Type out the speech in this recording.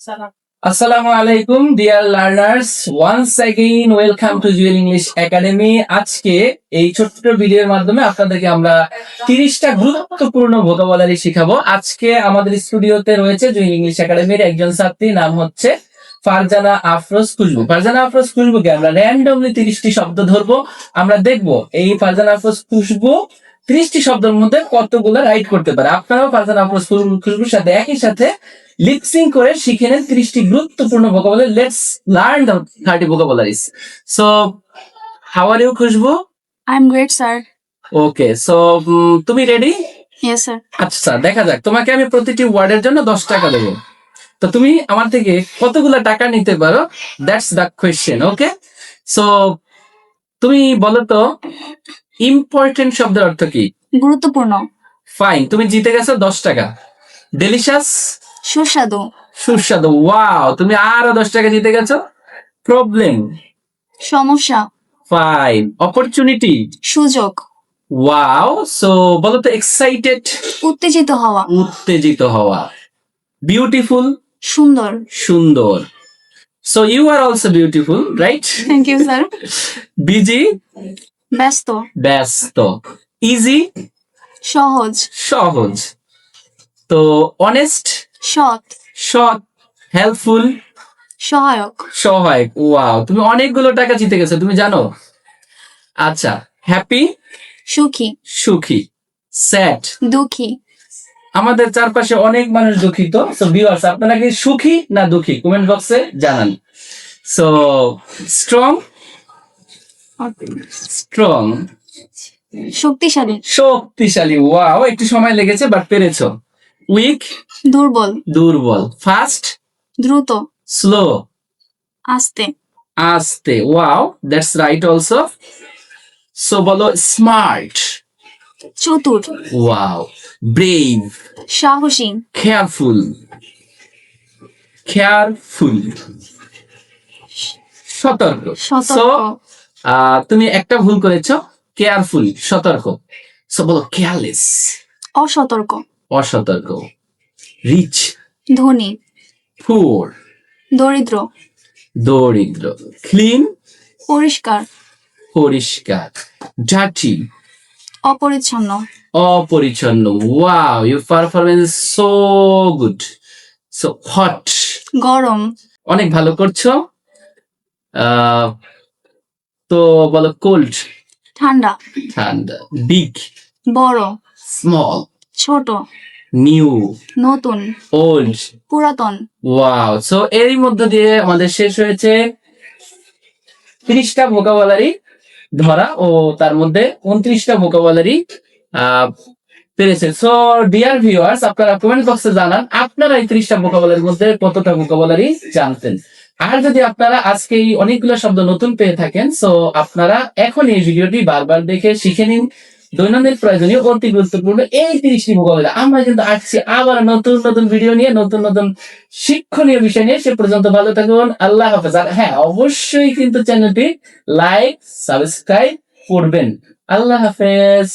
Assalamu alaikum dear learners, once again welcome to Jewel English Academy. আজকে এই ছোট্ট ভিডিওর মাধ্যমে আপনাদেরকে আমরা 30টা গুরুত্বপূর্ণ ভোকাবুলারি শেখাবো। আজকে আমাদের স্টুডিওতে রয়েছে জুয়েল ইংলিশ একাডেমির একজন ছাত্রী, নাম হচ্ছে ফারজানা আফরোজ খুশবু। ফারজানা আফরোজ খুশবুকে আমরা র্যান্ডমলি 30টি শব্দ ধরবো। আমরা দেখবো এই ফারজানা আফরোজ খুশবু 30টি শব্দের মধ্যে কতগুলো রাইট করতে পারে। আপনারাও ফারজানা আফরোজ খুশবুর সাথে একই সাথে লিপসিং করে শিখে নেন 30টি গুরুত্বপূর্ণ vocabulary. Let's learn the 30 vocabularies. So how are you, Khushbu? I'm great, sir. Okay, so তুমি রেডি? Yes, sir. আচ্ছা, দেখা যাক। তোমাকে আমি প্রতিটি ওয়ার্ডের জন্য 10 টাকা দেবো। তো তুমি আমার থেকে কতগুলো টাকা নিতে পারো, that's the question. Okay, so তুমি বলো তো ইম্পর্টেন্ট শব্দের অর্থ কি? গুরুত্বপূর্ণ। ফাইন, তুমি জিতে গেছো 10 টাকা। ডেলিশাস, সুস্বাদু। সুস্বাদু। ওয়াও, তুমি আরো 10 টাকা জিতে গেছো। প্রবলেম, সমস্যা। ফাইন। অপরচুনিটি, সুযোগ। ওয়াও। সো বলো তো এক্সাইটেড, উত্তেজিত হওয়া। উত্তেজিত হওয়া। বিউটিফুল, সুন্দর। সুন্দর। So you are also beautiful, right? Thank you, sir. Busy, ব্যস্ত। ব্যস্ত। ইজি, সহজ। সহজ। তো অনেস্ট, সৎ। সৎ। হেল্পফুল, সহায়ক। সহায়ক। ওয়াও, তুমি অনেকগুলো টাকা জিতে গেছো, তুমি জানো? আচ্ছা, হ্যাপি, সুখী। সুখী। স্যাড, দুঃখী। আমাদের চারপাশে অনেক মানুষ দুঃখিত। সো ভিউয়ার্স, আপনারা কি সুখী না দুঃখী কমেন্ট বক্সে জানান। So strong, strong. শক্তিশালী। শক্তিশালী। ওয়াও, একটু সময় লেগেছে বাট পেরেছো। উইক, দুর্বল। দুর্বল। ফাস্ট, দ্রুত। স্লো, আস্তে। আস্তে। Wow, that's right also. So বলো স্মার্ট, চতুর। ওয়াও। ব্রেভ, সাহসী। Careful, careful. সতর্ক। সতর্ক। সো তুমি একটা ভুল করেছো, কেয়ারফুল, সতর্ক। সো বলো কেয়ারলেস, অসতর্ক। অসতর্ক। রিচ, ধনী। পুর, দরিদ্র। দরিদ্র। ক্লিন, পরিষ্কার। পরিষ্কার। ডার্টি, অপরিচ্ছন্ন। অপরিচ্ছন্ন। Wow, your performance so good. So hot, গরম। অনেক ভালো করছো। তো বলো কোল্ড, ঠান্ডা। ঠান্ডা। বিগ, বড়। স্মল, ছোট। নিউ, নতুন। ওল্ড। পুরাতন। ওয়াও, সো এরই মধ্য দিয়ে আমাদের শেষ হয়েছে 30টা ভোকাবুলারি ধরা ও তার মধ্যে 29টা ভোকাবুলারি পেরেছে। সো ডিয়ার ভিউয়ার্স, আপনারা কমেন্ট বক্সে জানান আপনারা এই 30টা ভোকাবুলারির মধ্যে কতটা ভোকাবুলারি জানতেন। আর যদি আপনারা আজকে এই অনেকগুলো শব্দ নতুন পেয়ে থাকেন, সো আপনারা এখন এই ভিডিওটি বারবার দেখে শিখে নিন। দৈনন্দিন প্রয়োজনীয় অতি গুরুত্বপূর্ণ এই 30টি ভোকাবুলারি। আমরা কিন্তু আসছি আবার নতুন নতুন ভিডিও নিয়ে, নতুন নতুন শিক্ষণীয় বিষয় নিয়ে। সে পর্যন্ত ভালো থাকুন, আল্লাহ হাফেজ। আর হ্যাঁ, অবশ্যই কিন্তু চ্যানেলটি লাইক সাবস্ক্রাইব করবেন। আল্লাহ হাফেজ।